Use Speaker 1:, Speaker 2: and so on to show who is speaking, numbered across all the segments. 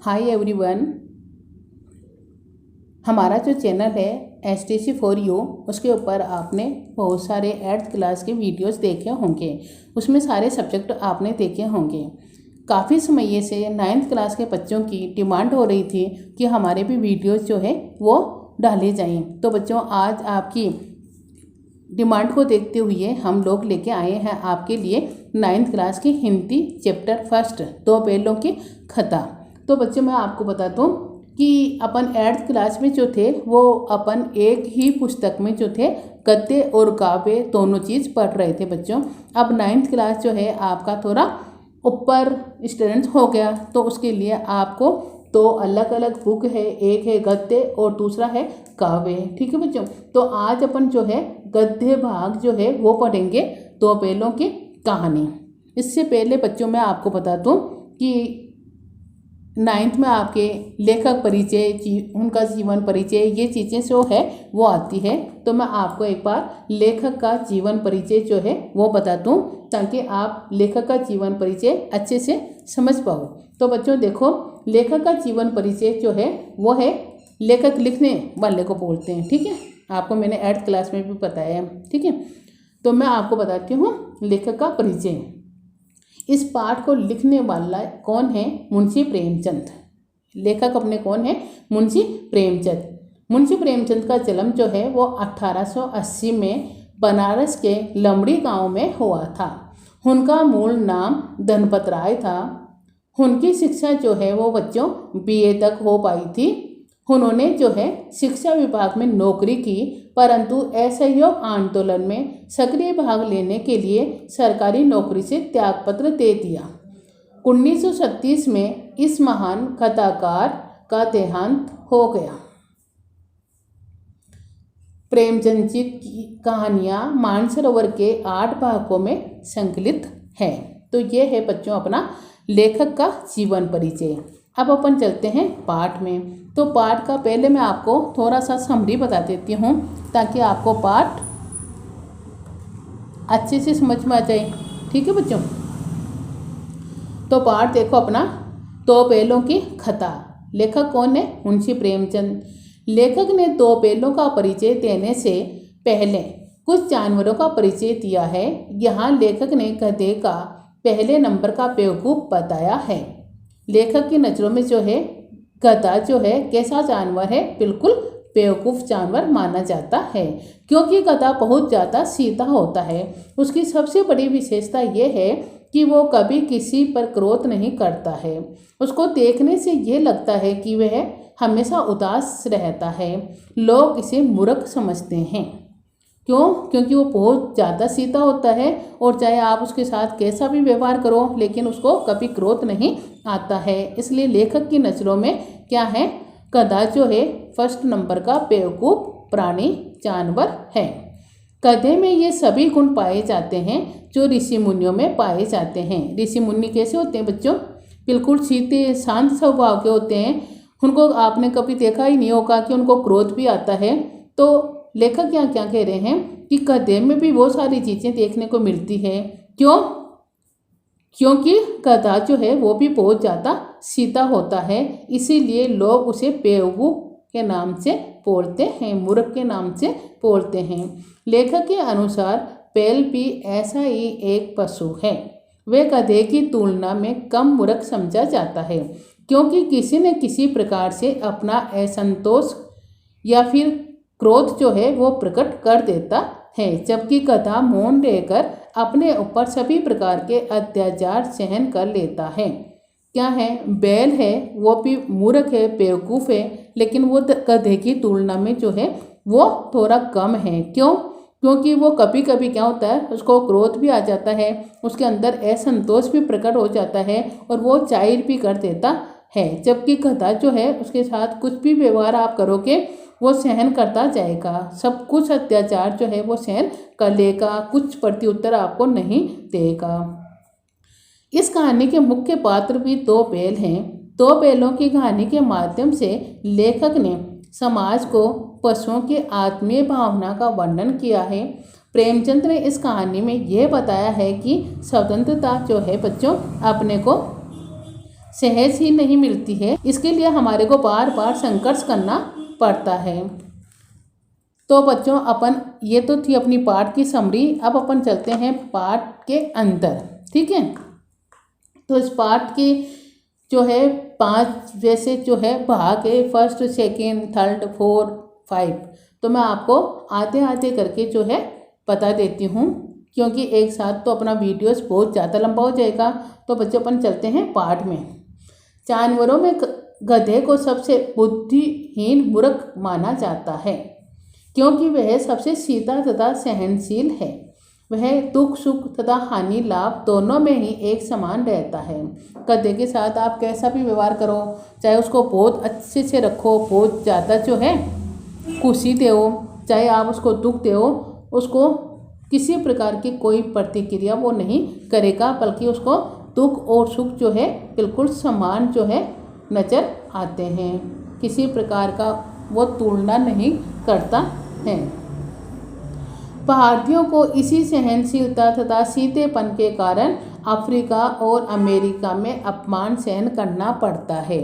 Speaker 1: Hi everyone, हमारा जो channel है STC फॉर यू, उसके ऊपर आपने बहुत सारे 8th क्लास के वीडियोस देखे होंगे। उसमें सारे सब्जेक्ट आपने देखे होंगे। काफ़ी समय से 9th क्लास के बच्चों की डिमांड हो रही थी कि हमारे भी वीडियोस जो है वो डाले जाएं। तो बच्चों, आज आपकी डिमांड को देखते हुए हम लोग लेके आए हैं आपके लिए 9th क्लास की हिंदी चैप्टर फर्स्ट, दो बैलों की खता। तो बच्चों, मैं आपको बता दूं कि अपन 8th क्लास में जो थे वो अपन एक ही पुस्तक में जो थे गद्य और काव्य दोनों चीज़ पढ़ रहे थे बच्चों। अब 9th क्लास जो है आपका थोड़ा ऊपर स्टूडेंट हो गया, तो उसके लिए आपको दो अलग अलग बुक है, एक है गद्य और दूसरा है काव्य। ठीक है बच्चों, तो आज अपन जो है गद्य भाग जो है वो पढ़ेंगे, दो बैलों की कहानी। इससे पहले बच्चों मैं आपको बता दूं कि 9th में आपके लेखक परिचय, उनका जीवन परिचय, ये चीज़ें जो है वो आती है। तो मैं आपको एक बार लेखक का जीवन परिचय जो है वो बता दूं, ताकि आप लेखक का जीवन परिचय अच्छे से समझ पाओ। तो बच्चों देखो, लेखक का जीवन परिचय जो है वो है लेखक लिखने वाले को बोलते हैं। ठीक है, आपको मैंने 8th क्लास में भी बताया है। ठीक है, तो मैं आपको बताती हूँ लेखक का परिचय। इस पाठ को लिखने वाला कौन है? मुंशी प्रेमचंद। लेखक अपने कौन है? मुंशी प्रेमचंद। मुंशी प्रेमचंद का जन्म जो है वो 1880 में बनारस के लमड़ी गांव में हुआ था। उनका मूल नाम धनपत राय था। उनकी शिक्षा जो है वो बच्चों BA तक हो पाई थी। उन्होंने जो है शिक्षा विभाग में नौकरी की, परंतु असहयोग आंदोलन में सक्रिय भाग लेने के लिए सरकारी नौकरी से त्यागपत्र दे दिया। 1936 में इस महान कथाकार का देहांत हो गया। प्रेमचंद जी की कहानियाँ मानसरोवर के 8 भागों में संकलित है। तो ये है बच्चों अपना लेखक का जीवन परिचय। अब अपन चलते हैं पाठ में। तो पाठ का पहले मैं आपको थोड़ा सा समरी बता देती हूँ, ताकि आपको पाठ अच्छे से समझ में आ जाए। ठीक है बच्चों, तो पाठ देखो अपना, दो बैलों की कथा। लेखक कौन है? मुंशी प्रेमचंद। लेखक ने दो बैलों का परिचय देने से पहले कुछ जानवरों का परिचय दिया है। यहाँ लेखक ने गधे का पहले नंबर का बेवकूफ़ बताया है। लेखक की नज़रों में जो है गधा जो है कैसा जानवर है? बिल्कुल बेवकूफ़ जानवर माना जाता है, क्योंकि गधा बहुत ज़्यादा सीधा होता है। उसकी सबसे बड़ी विशेषता यह है कि वो कभी किसी पर क्रोध नहीं करता है। उसको देखने से ये लगता है कि वह हमेशा उदास रहता है। लोग इसे मूर्ख समझते हैं। क्यों? क्योंकि वो बहुत ज़्यादा सीधा होता है, और चाहे आप उसके साथ कैसा भी व्यवहार करो, लेकिन उसको कभी क्रोध नहीं आता है। इसलिए लेखक की नज़रों में क्या है? गधा जो है फर्स्ट नंबर का बेवकूफ़ प्राणी जानवर है। गधे में ये सभी गुण पाए जाते हैं जो ऋषि मुनियों में पाए जाते हैं। ऋषि मुनि कैसे होते हैं बच्चों? बिल्कुल सीधे शांत स्वभाव के होते हैं। उनको आपने कभी देखा ही नहीं होगा कि उनको क्रोध भी आता है। तो लेखक क्या क्या कह रहे हैं कि गधे में भी वो सारी चीज़ें देखने को मिलती है। क्यों? क्योंकि गधा जो है वो भी बहुत ज़्यादा सीधा होता है, इसीलिए लोग उसे बेवकूफ़ के नाम से बोलते हैं, मूर्ख के नाम से बोलते हैं। लेखक के अनुसार बैल भी ऐसा ही एक पशु है। वह गधे की तुलना में कम मूर्ख समझा जाता है, क्योंकि किसी न किसी प्रकार से अपना असंतोष या फिर क्रोध जो है वो प्रकट कर देता है, जबकि गधा मौन रहकर अपने ऊपर सभी प्रकार के अत्याचार सहन कर लेता है। क्या है? बैल है वो भी मूर्ख है, बेवकूफ़ है, लेकिन वो गधे की तुलना में जो है वो थोड़ा कम है। क्यों? क्योंकि वो कभी कभी क्या होता है, उसको क्रोध भी आ जाता है, उसके अंदर असंतोष भी प्रकट हो जाता है, और वो चाइर भी कर देता है। जबकि गधा जो है उसके साथ कुछ भी व्यवहार आप करोगे वो सहन करता जाएगा। सब कुछ अत्याचार जो है वो सहन कर लेगा, कुछ प्रत्युत्तर आपको नहीं देगा। इस कहानी के मुख्य पात्र भी दो बैल हैं। दो बैलों की कहानी के माध्यम से लेखक ने समाज को पशुओं की आत्मीय भावना का वर्णन किया है। प्रेमचंद ने इस कहानी में यह बताया है कि स्वतंत्रता जो है बच्चों अपने को सहज ही नहीं मिलती है, इसके लिए हमारे को बार बार संघर्ष करना पड़ता है। तो बच्चों अपन ये तो थी अपनी पाठ की समरी। अब अपन चलते हैं पाठ के अंदर। ठीक है, तो इस पाठ की जो है 5 जैसे जो है भाग है, फर्स्ट, सेकेंड, थर्ड, 4, 5। तो मैं आपको आते आते करके जो है बता देती हूँ, क्योंकि एक साथ तो अपना वीडियोस बहुत ज़्यादा लंबा हो जाएगा। तो बच्चों अपन चलते हैं पाठ में। जानवरों में गधे को सबसे बुद्धिहीन मूर्ख माना जाता है, क्योंकि वह सबसे सीधा तथा सहनशील है। वह दुख सुख तथा हानि लाभ दोनों में ही एक समान रहता है। गधे के साथ आप कैसा भी व्यवहार करो, चाहे उसको बहुत अच्छे से रखो, बहुत ज़्यादा जो है खुशी दो, चाहे आप उसको दुख दो, उसको किसी प्रकार की कोई प्रतिक्रिया वो नहीं करेगा, बल्कि उसको दुख और सुख जो है बिल्कुल समान जो है नज़र आते हैं। किसी प्रकार का वो तुलना नहीं करता है। भारतीयों को इसी सहनशीलता तथा सीधेपन के कारण अफ्रीका और अमेरिका में अपमान सहन करना पड़ता है।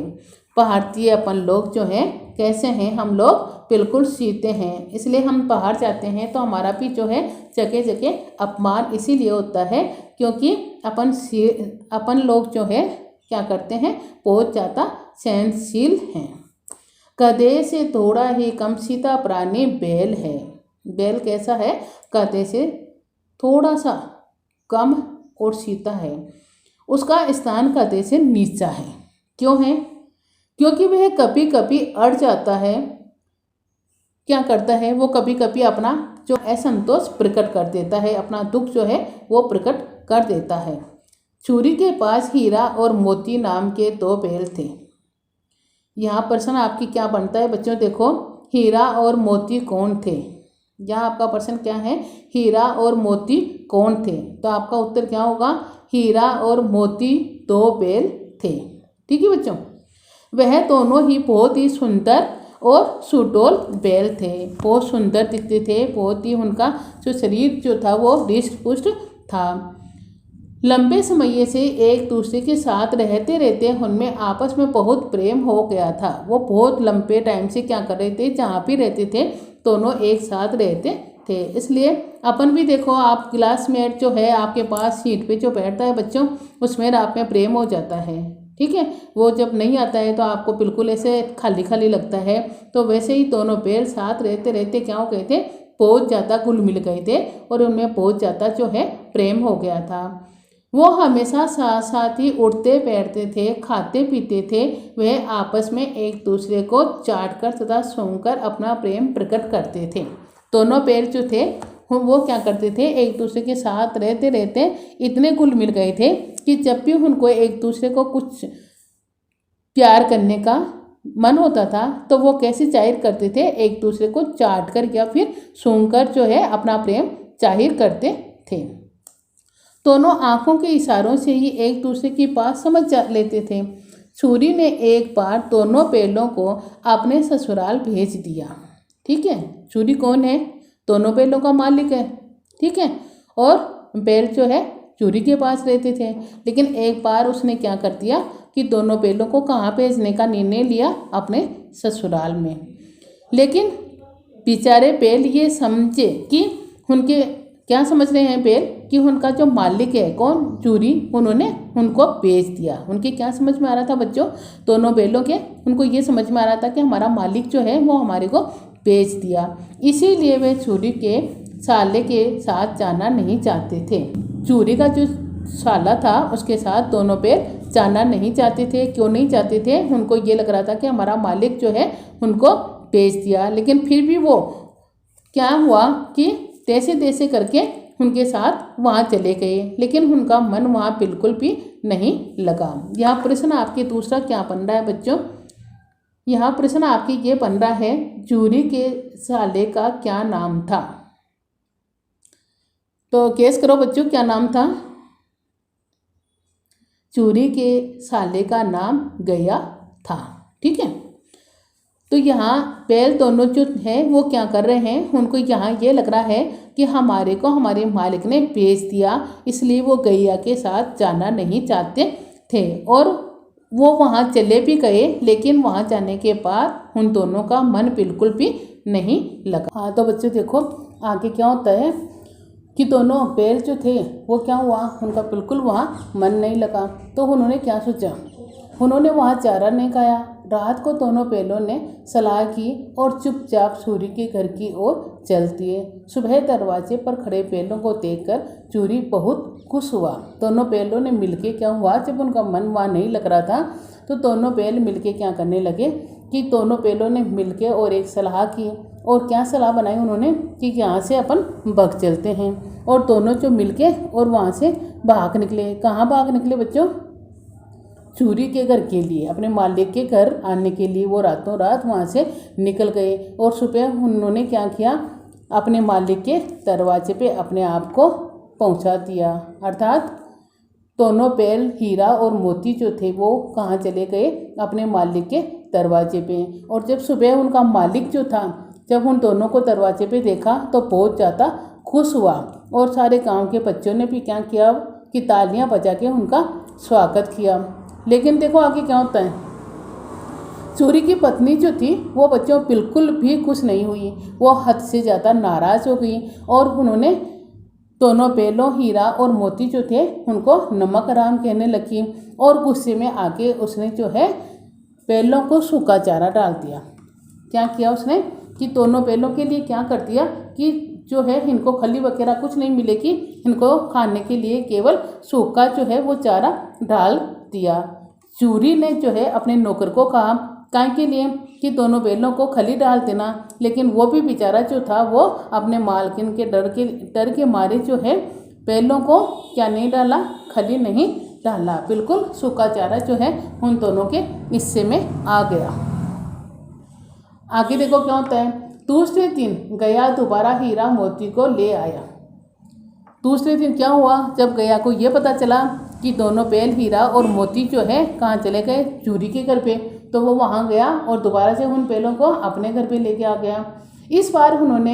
Speaker 1: भारतीय अपन लोग जो हैं कैसे हैं, हम लोग बिल्कुल सीधे हैं, इसलिए हम बाहर जाते हैं तो हमारा भी जो है जगह जगह अपमान इसीलिए होता है, क्योंकि अपन लोग जो है क्या करते हैं, बहुत ज़्यादा सहनशील हैं। गधे से थोड़ा ही कम सीधा प्राणी बैल है। बैल कैसा है, गधे से थोड़ा सा कम और सीधा है। उसका स्थान गधे से नीचा है। क्यों है? क्योंकि वह कभी कभी अड़ जाता है। क्या करता है, वो कभी कभी अपना जो असंतोष प्रकट कर देता है, अपना दुख जो है वो प्रकट कर देता है। चूरी के पास हीरा और मोती नाम के 2 बैल थे। यहाँ प्रश्न आपकी क्या बनता है बच्चों, देखो हीरा और मोती कौन थे। यहाँ आपका प्रश्न क्या है, हीरा और मोती कौन थे। तो आपका उत्तर क्या होगा, हीरा और मोती 2 बैल थे। ठीक है बच्चों, वह दोनों ही बहुत ही सुंदर और सुडौल बैल थे। बहुत सुंदर दिखते थे, बहुत ही उनका जो शरीर जो था वो हृष्ट पुष्ट था। लंबे समय से एक दूसरे के साथ रहते रहते उनमें आपस में बहुत प्रेम हो गया था। वो बहुत लंबे टाइम से क्या कर रहे थे, जहाँ भी रहते थे दोनों एक साथ रहते थे। इसलिए अपन भी देखो, आप क्लासमेट जो है आपके पास सीट पे जो बैठता है बच्चों, उसमें आप में प्रेम हो जाता है। ठीक है, वो जब नहीं आता है तो आपको बिल्कुल ऐसे खाली खाली लगता है। तो वैसे ही दोनों बैल साथ रहते रहते क्या हो गए थे, बहुत ज़्यादा घुल मिल गए थे और उनमें बहुत ज़्यादा जो है प्रेम हो गया था। वो हमेशा साथ साथ ही उठते बैठते थे, खाते पीते थे। वह आपस में एक दूसरे को चाटकर तथा सूंघकर अपना प्रेम प्रकट करते थे। दोनों पैर जो थे वो क्या करते थे, एक दूसरे के साथ रहते रहते इतने घुल मिल गए थे कि जब भी उनको एक दूसरे को कुछ प्यार करने का मन होता था तो वो कैसे जाहिर करते थे, एक दूसरे को चाट कर या फिर सूंघकर जो है अपना प्रेम जाहिर करते थे। दोनों आंखों के इशारों से ही एक दूसरे की बात समझ लेते थे। सूरी ने एक बार दोनों बैलों को अपने ससुराल भेज दिया। ठीक है, सूरी कौन है, दोनों बैलों का मालिक है। ठीक है, और बैल जो है चूरी के पास रहते थे। लेकिन एक बार उसने क्या कर दिया कि दोनों बैलों को कहाँ भेजने का निर्णय लिया, अपने ससुराल में। लेकिन बेचारे बैल ये समझे कि उनके क्या समझ रहे हैं बैल कि उनका जो मालिक है कौन, चूरी, उन्होंने उनको बेच दिया। उनके क्या समझ में आ रहा था बच्चों, दोनों बैलों के, उनको ये समझ में आ रहा था कि हमारा मालिक जो है वो हमारे को बेच दिया। इसीलिए वे चूरी के साले के साथ जाना नहीं चाहते थे। चूरी का जो साला था उसके साथ दोनों बैल जाना नहीं चाहते थे। क्यों नहीं चाहते थे, उनको ये लग रहा था कि हमारा मालिक जो है उनको बेच दिया। लेकिन फिर भी वो क्या हुआ कि तैसे तैसे करके उनके साथ वहाँ चले गए, लेकिन उनका मन वहाँ बिल्कुल भी नहीं लगा। यहाँ प्रश्न आपके दूसरा क्या बन रहा है बच्चों, यहाँ प्रश्न आपके ये बन रहा है, चूरी के साले का क्या नाम था। तो गेस करो बच्चों, क्या नाम था। चूरी के साले का नाम गया था। ठीक है, तो यहाँ बैल दोनों जो है वो क्या कर रहे हैं, उनको यहाँ ये लग रहा है कि हमारे को हमारे मालिक ने बेच दिया, इसलिए वो गैया के साथ जाना नहीं चाहते थे। और वो वहाँ चले भी गए, लेकिन वहाँ जाने के बाद उन दोनों का मन बिल्कुल भी नहीं लगा। हाँ तो बच्चों देखो आगे क्या होता है कि दोनों बैल जो थे वो क्या हुआ, उनका बिल्कुल वहाँ मन नहीं लगा। तो उन्होंने क्या सोचा, उन्होंने वहाँ चारा नहीं खाया। रात को दोनों बैलों ने सलाह की और चुपचाप सूरी के घर की ओर चल दिए। सुबह दरवाजे पर खड़े बैलों को देखकर चूरी बहुत खुश हुआ। दोनों बैलों ने मिलके क्या हुआ, जब उनका मन वहाँ नहीं लग रहा था तो दोनों बैल मिलके क्या करने लगे कि दोनों बैलों ने मिलके और एक सलाह की। और क्या सलाह बनाई उन्होंने कि यहाँ से अपन भाग चलते हैं। और दोनों जो मिलके और वहाँ से भाग निकले। कहाँ भाग निकले बच्चों, चूरी के घर के लिए, अपने मालिक के घर आने के लिए वो रातों रात वहाँ से निकल गए। और सुबह उन्होंने क्या किया, अपने मालिक के दरवाजे पे अपने आप को पहुँचा दिया। अर्थात दोनों बैल हीरा और मोती जो थे वो कहाँ चले गए, अपने मालिक के दरवाजे पे। और जब सुबह उनका मालिक जो था जब उन दोनों को दरवाजे पे देखा तो बहुत ज़्यादा खुश हुआ। और सारे गांव के बच्चों ने भी क्या किया कि तालियां बजा के उनका स्वागत किया। लेकिन देखो आगे क्या होता है, चूरी की पत्नी जो थी वो बच्चों बिल्कुल भी खुश नहीं हुई। वो हद से ज़्यादा नाराज़ हो गई और उन्होंने दोनों बैलों हीरा और मोती जो थे उनको नमक हराम कहने लगी। और गुस्से में आके उसने जो है बैलों को सूखा चारा डाल दिया। क्या किया उसने कि दोनों बैलों के लिए क्या कर दिया कि जो है इनको खली वगैरह कुछ नहीं मिलेगी, इनको खाने के लिए केवल सूखा जो है वो चारा डाल दिया। चूरी ने जो है अपने नौकर को कहा काय के लिए कि दोनों बैलों को खली डाल देना। लेकिन वो भी बेचारा जो था वो अपने मालकिन के डर के मारे जो है बैलों को क्या नहीं डाला, खली नहीं डाला, बिल्कुल सूखा चारा जो है उन दोनों के हिस्से में आ गया। आगे देखो क्या होता है, दूसरे दिन गया दोबारा हीरा मोती को ले आया। दूसरे दिन क्या हुआ, जब गया को ये पता चला कि दोनों बैल हीरा और मोती जो है कहाँ चले गए, चूरी के घर पे, तो वो वहाँ गया और दोबारा से उन बैलों को अपने घर पे लेके आ गया। इस बार उन्होंने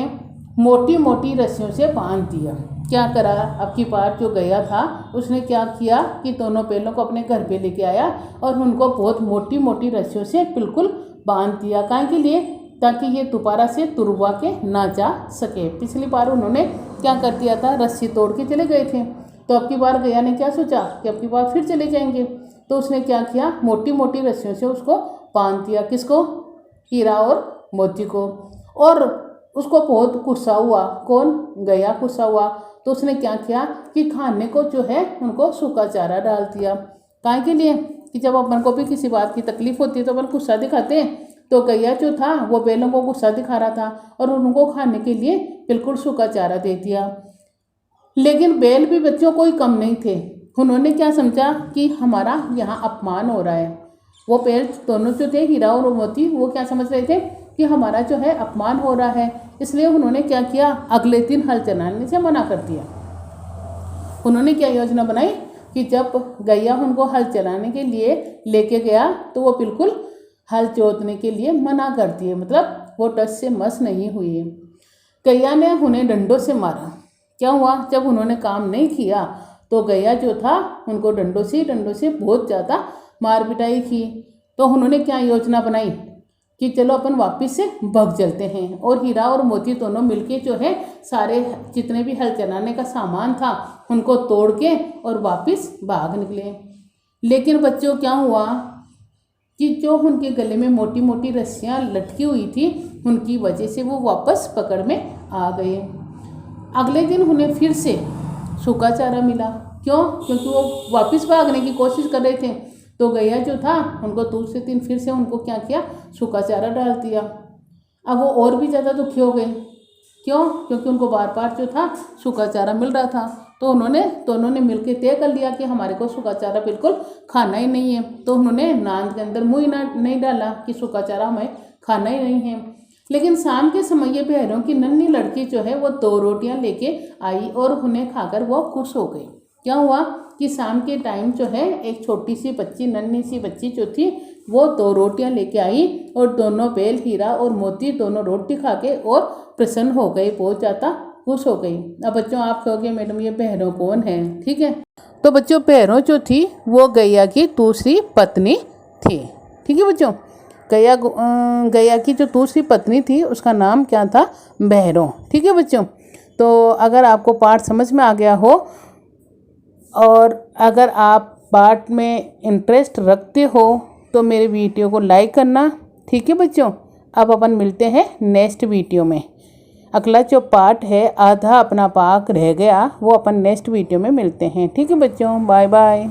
Speaker 1: मोटी मोटी रस्सियों से बांध दिया। क्या करा, अब की बार जो गया था उसने क्या किया कि दोनों बैलों को अपने घर पे लेके आया और उनको बहुत मोटी मोटी रस्सियों से बिल्कुल बांध दिया। काहे के लिए, ताकि ये दोबारा से तुरवा के ना जा सके। पिछली बार उन्होंने क्या कर दिया था, रस्सी तोड़ के चले गए थे। तो अब की बार गया ने क्या सोचा कि अब की बार फिर चले जाएंगे, तो उसने क्या किया, मोटी मोटी रस्सियों से उसको बांध दिया। किसको, हीरा और मोती को। और उसको बहुत गुस्सा हुआ, कौन, गया गुस्सा हुआ। तो उसने क्या किया कि खाने को जो है उनको सूखा चारा डाल दिया। काहे के लिए कि जब अपन को भी किसी बात की तकलीफ होती है तो अपन गुस्सा दिखाते हैं। तो गैया जो था वो बैलों को गुस्सा दिखा रहा था और उनको खाने के लिए बिल्कुल सूखा चारा दे दिया। लेकिन बैल भी बच्चों कोई कम नहीं थे। उन्होंने क्या समझा कि हमारा यहाँ अपमान हो रहा है। वो बैल दोनों जो थे हीरा और मोती, वो क्या समझ रहे थे कि हमारा जो है अपमान हो रहा है। इसलिए उन्होंने क्या किया, अगले दिन हल चलाने से मना कर दिया। उन्होंने क्या योजना बनाई कि जब गैया उनको हल चलाने के लिए लेके गया तो वो बिल्कुल हल जोतने के लिए मना कर दिए, मतलब वो टस से मस नहीं हुई। गैया ने उन्हें डंडों से मारा। क्या हुआ, जब उन्होंने काम नहीं किया तो गैया जो था उनको डंडों से बहुत ज़्यादा मार पिटाई की। तो उन्होंने क्या योजना बनाई कि चलो अपन वापस से भाग चलते हैं। और हीरा और मोती दोनों मिलके जो है सारे जितने भी हल चलाने का सामान था उनको तोड़ के और वापस भाग निकले। लेकिन बच्चों क्या हुआ कि जो उनके गले में मोटी मोटी रस्सियाँ लटकी हुई थी उनकी वजह से वो वापस पकड़ में आ गए। अगले दिन उन्हें फिर से सूखा चारा मिला। क्यों, क्योंकि वो वापस भागने की कोशिश कर रहे थे। तो गैया जो था उनको दूसरे दिन फिर से उनको क्या किया, सूखा चारा डाल दिया। अब वो और भी ज़्यादा दुखी हो गए। क्यों, क्योंकि उनको बार बार जो था सूखा चारा मिल रहा था। तो दोनों ने मिलकर तय कर लिया कि हमारे को सूखा चारा बिल्कुल खाना ही नहीं है। तो उन्होंने नांद के अंदर मुँह नहीं डाला कि सूखा चारा हमें खाना ही नहीं है। लेकिन शाम के समय ये बहरों की नन्ही लड़की जो है वो 2 रोटियां लेके आई और उन्हें खाकर वो खुश हो गई। क्या हुआ कि शाम के टाइम जो है एक छोटी सी बच्ची, नन्ही सी बच्ची जो थी वो 2 रोटियां लेके आई और दोनों बैल हीरा और मोती दोनों रोटी खा के और प्रसन्न हो गए, बहुत ज़्यादा खुश हो गई। अब बच्चों आप कहोगे मैडम ये भैरव कौन है, ठीक है। तो बच्चों भैरव जो थी वो गैया की दूसरी पत्नी थी, ठीक है बच्चों। गैया की जो दूसरी पत्नी थी उसका नाम क्या था, भैरव, ठीक है बच्चों। तो अगर आपको पाठ समझ में आ गया हो और अगर आप पाठ में इंटरेस्ट रखते हो तो मेरे वीडियो को लाइक करना, ठीक है बच्चों। अब अपन मिलते हैं नेक्स्ट वीडियो में। अगला जो पार्ट है आधा अपना पाक रह गया वो अपन नेक्स्ट वीडियो में मिलते हैं, ठीक है बच्चों। Bye bye.